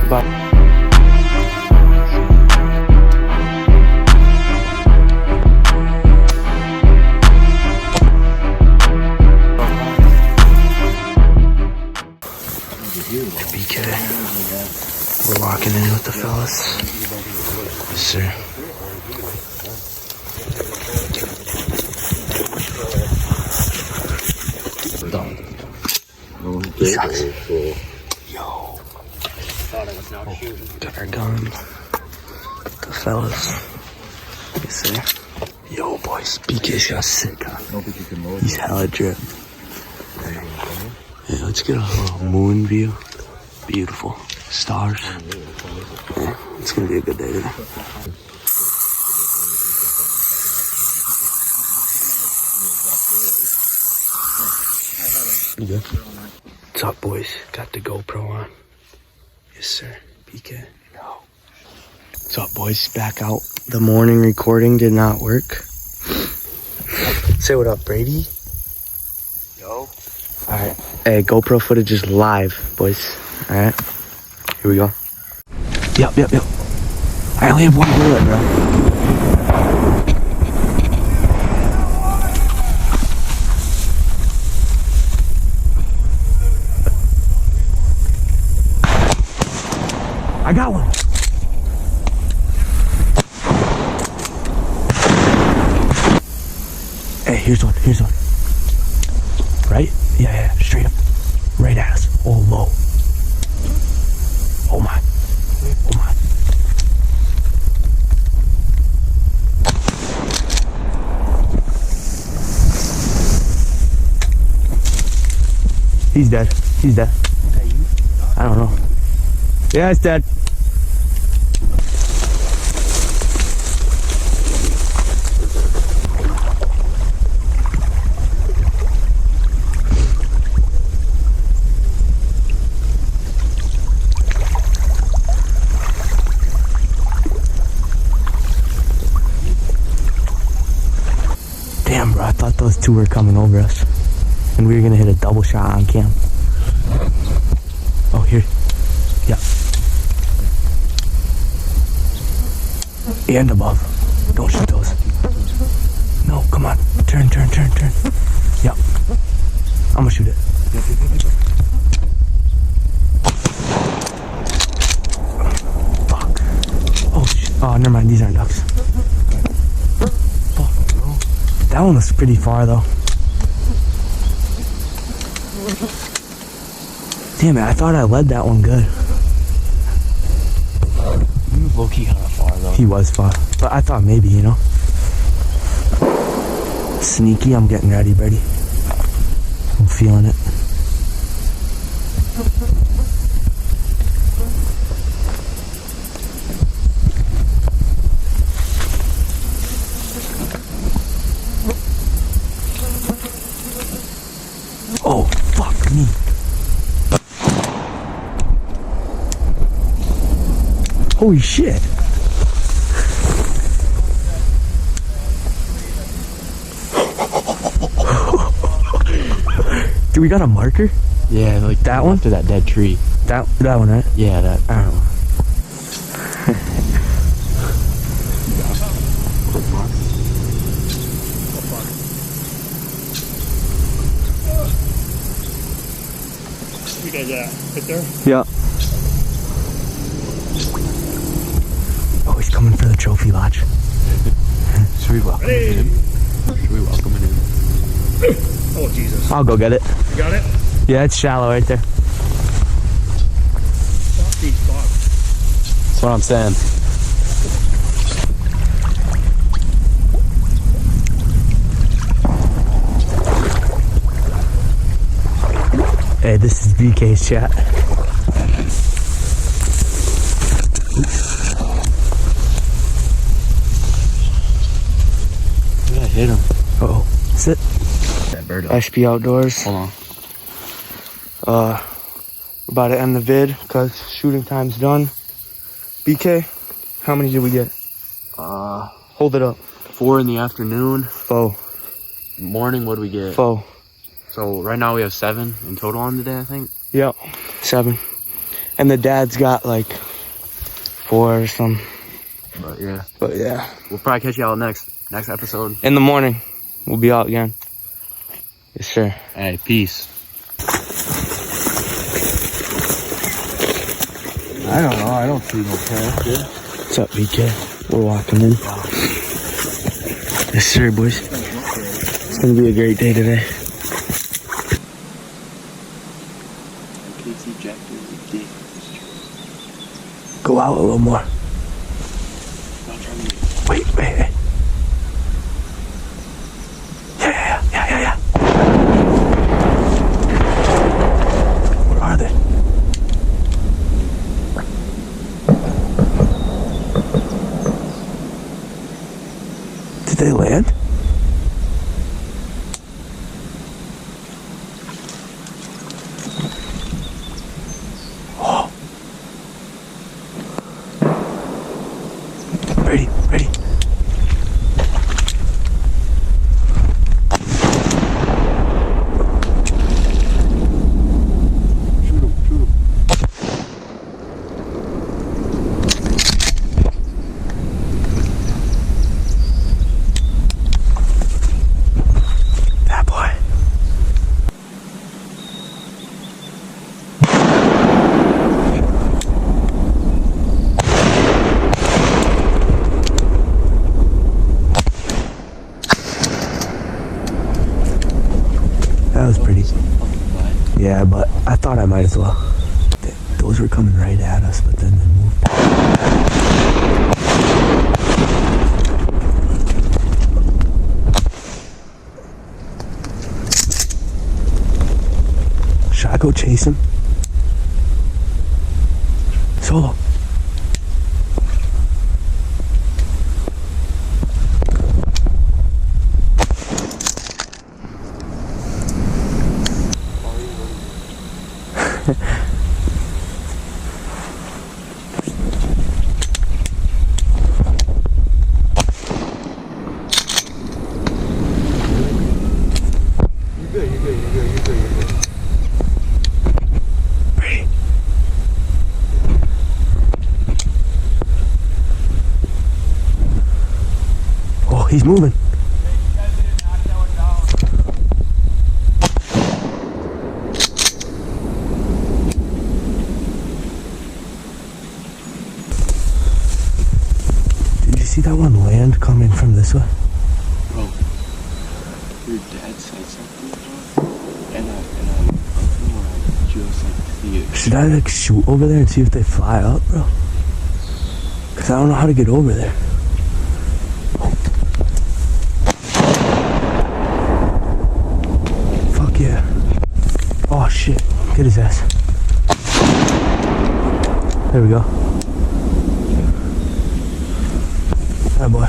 Bye. BK. We're walking in with the fellas. Yes, sir. He sucks. Yo. Got our gun. The fellas. Yes, sir. Yo, boys. BK's got sick, huh? He's hella drip. Yeah, let's get a little moon view. Beautiful. Stars. Yeah, it's gonna be a good day today. You good? What's up, boys? Got the GoPro on. Yes, sir. BK. Yo. What's up, boys? Back out. The morning recording did not work. Say what up, Brady. Yo. Alright. Hey, GoPro footage is live, boys. Alright. Here we go. Yep. I only have one bullet, bro. I got one. Hey, here's one. Right? Yeah, straight up. Right at us. Oh, low. Oh my. He's dead. I don't know. Yeah, it's dead. Damn, bro, I thought those two were coming over us. And we were gonna hit a double shot on cam. Oh, here. Yeah. And above. Don't shoot those. No, come on. Turn. Yep. I'm gonna shoot it. Fuck. Oh, shit. Oh, never mind. These aren't ducks. That one looks pretty far, though. Damn it, I thought I led that one good. He was low-key kind of far, though. He was far. But I thought maybe, you know. Sneaky, I'm getting ready, Brady. I'm feeling it. Oh, fuck me. Holy shit. Do we got a marker? Yeah, like that one? To that dead tree. That one, right? Yeah, that. I don't know. You guys right there? Yeah. Oh, he's coming for the trophy lodge. Should we welcome him in? Oh, Jesus. I'll go get it. You got it? Yeah, it's shallow right there. Fuck these bugs. That's what I'm saying. Hey, this is BK's chat. Yeah, hit him. Uh-oh. Sit. That bird. SB Outdoors. Hold on. We're about to end the vid because shooting time's done. BK, how many did we get? Hold it up. 4 in the afternoon. Foe. Morning, what do we get? Foe. So right now we have 7 in total on the day, I think. Yep. 7. And the dad's got like 4 or something. But yeah, But yeah, we'll probably catch y'all next episode. in the morning, we'll be out again. Yes, sir. Hey, peace. I don't know. I don't see no path here. What's up, BK? We're walking in. Yes, sir, boys. It's gonna be a great day today. Go out a little more. Wait. Yeah. Where are they? Did they land? Oh. Ready. Shoot him. That boy. That was pretty. Yeah, but I thought I might as well. Those were coming right at us, but then they moved. Should I go chase him? Solo. Ready? Oh, he's moving. Did you see that one land coming from this way? Bro, your dad said something, and I just see it. Should I like shoot over there and see if they fly up, bro? Cause I don't know how to get over there. Fuck yeah. Oh shit. Get his ass. There we go. That boy.